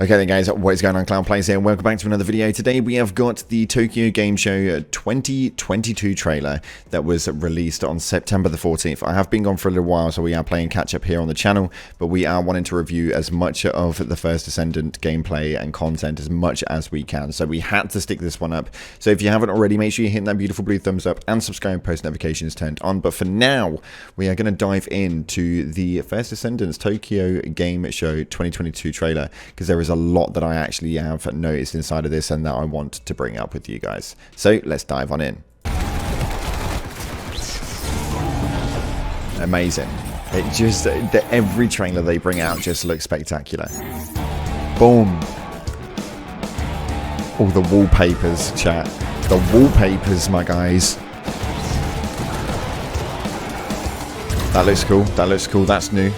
Okay then guys, what is going on? Cloud Plays here and welcome back to another video. Today we have got the Tokyo Game Show 2022 trailer that was released on September the 14th. I have been gone for a little while, so we are playing catch up here on the channel, but we are wanting to review as much of the first Descendant gameplay and content as much as we can. So we had to stick this one up. So if you haven't already, make sure you hit that beautiful blue thumbs up and subscribe, post notifications turned on. But for now, we are going to dive into the first Descendant's Tokyo Game Show 2022 trailer, because there is a lot that I actually have noticed inside of this and that I want to bring up with you guys. So let's dive on in. Amazing. It just, every trailer they bring out just looks spectacular. Boom. All the wallpapers, chat. The wallpapers, my guys. That looks cool. That looks cool. That's new.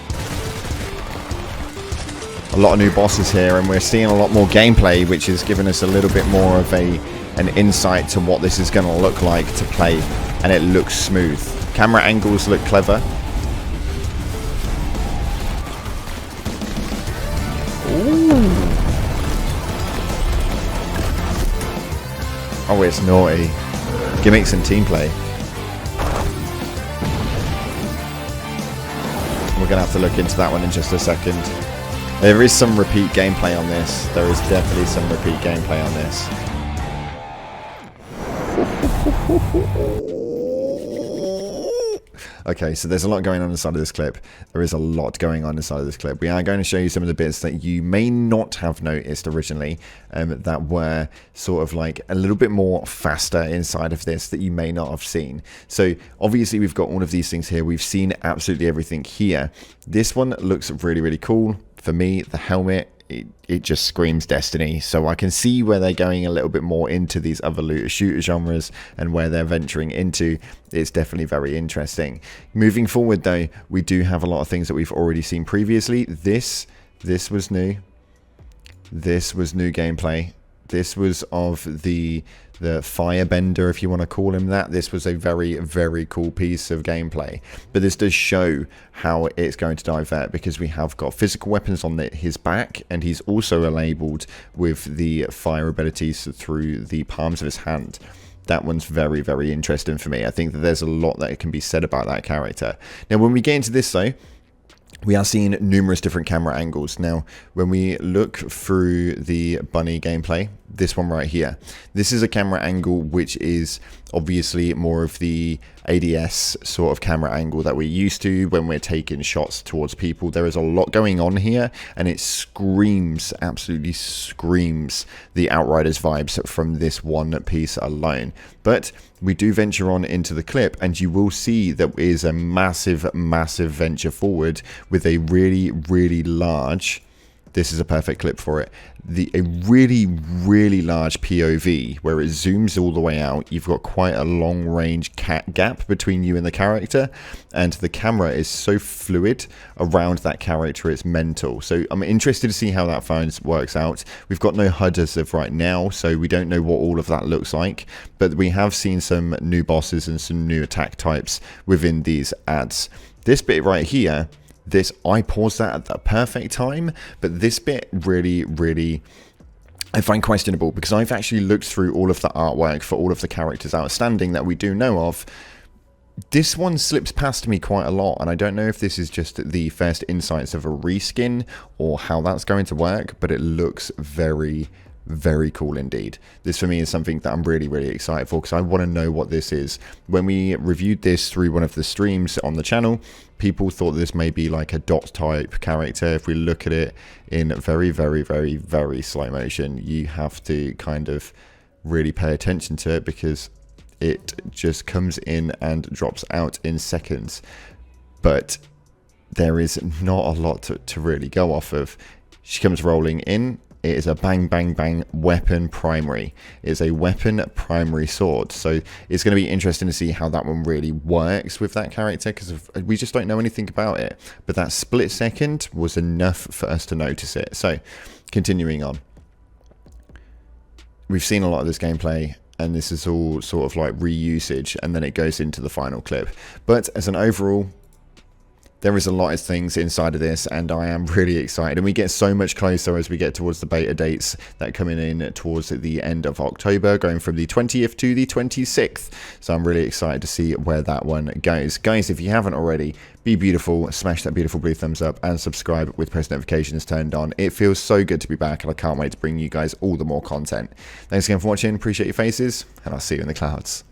A lot of new bosses here, and we're seeing a lot more gameplay, which is giving us a little bit more of an insight to what this is going to look like to play, and it looks smooth. Camera angles look clever. Ooh. Oh, it's naughty. Gimmicks and team play. We're going to have to look into that one in just a second. There is some repeat gameplay on this. There is definitely some repeat gameplay on this. Okay, so there's a lot going on inside of this clip. There is a lot going on inside of this clip. We are going to show you some of the bits that you may not have noticed originally, that were sort of like a little bit more faster inside of this that you may not have seen. So obviously we've got all of these things here. We've seen absolutely everything here. This one looks really, really cool. For me, the helmet, it just screams Destiny. So I can see where they're going a little bit more into these other looter shooter genres and where they're venturing into. It's definitely very interesting. Moving forward though, we do have a lot of things that we've already seen previously. This was new. This was new gameplay. This was of the firebender, if you want to call him that. This was a very, very cool piece of gameplay. But this does show how it's going to divert, because we have got physical weapons on his back, and he's also labeled with the fire abilities through the palms of his hand. That one's very, very interesting for me. I think that there's a lot that can be said about that character. Now, when we get into this, though, we are seeing numerous different camera angles. Now, when we look through the bunny gameplay, this one right here, this is a camera angle which is obviously more of the ADS sort of camera angle that we're used to when we're taking shots towards people. There is a lot going on here, and it screams, absolutely screams the Outriders vibes from this one piece alone. But we do venture on into the clip, and you will see that is a massive, massive venture forward with a really, really large, this is a perfect clip for it, a really, really large POV where it zooms all the way out. You've got quite a long range gap between you and the character, and the camera is so fluid around that character, it's mental. So I'm interested to see how that works out. We've got no HUD as of right now, so we don't know what all of that looks like, but we have seen some new bosses and some new attack types within these ads. This bit right here, I paused that at the perfect time, but this bit really, really I find questionable, because I've actually looked through all of the artwork for all of the characters outstanding that we do know of. This one slips past me quite a lot, and I don't know if this is just the first insights of a reskin or how that's going to work, but it looks very, very cool indeed. This for me is something that I'm really, really excited for, because I want to know what this is. When we reviewed this through one of the streams on the channel, people thought this may be like a dot type character. If we look at it in very, very, very, very slow motion, you have to kind of really pay attention to it, because it just comes in and drops out in seconds. But there is not a lot to really go off of. She comes rolling in. It is a bang, bang, bang weapon primary. It is a weapon primary sword. So it's going to be interesting to see how that one really works with that character, because we just don't know anything about it. But that split second was enough for us to notice it. So continuing on. We've seen a lot of this gameplay, and this is all sort of like reusage, and then it goes into the final clip. But as an overall, There is a lot of things inside of this, and I am really excited. And we get so much closer as we get towards the beta dates that are coming in towards the end of October, going from the 20th to the 26th. So I'm really excited to see where that one goes. Guys, if you haven't already, be beautiful, smash that beautiful blue thumbs up, and subscribe with post notifications turned on. It feels so good to be back, and I can't wait to bring you guys all the more content. Thanks again for watching, appreciate your faces, and I'll see you in the clouds.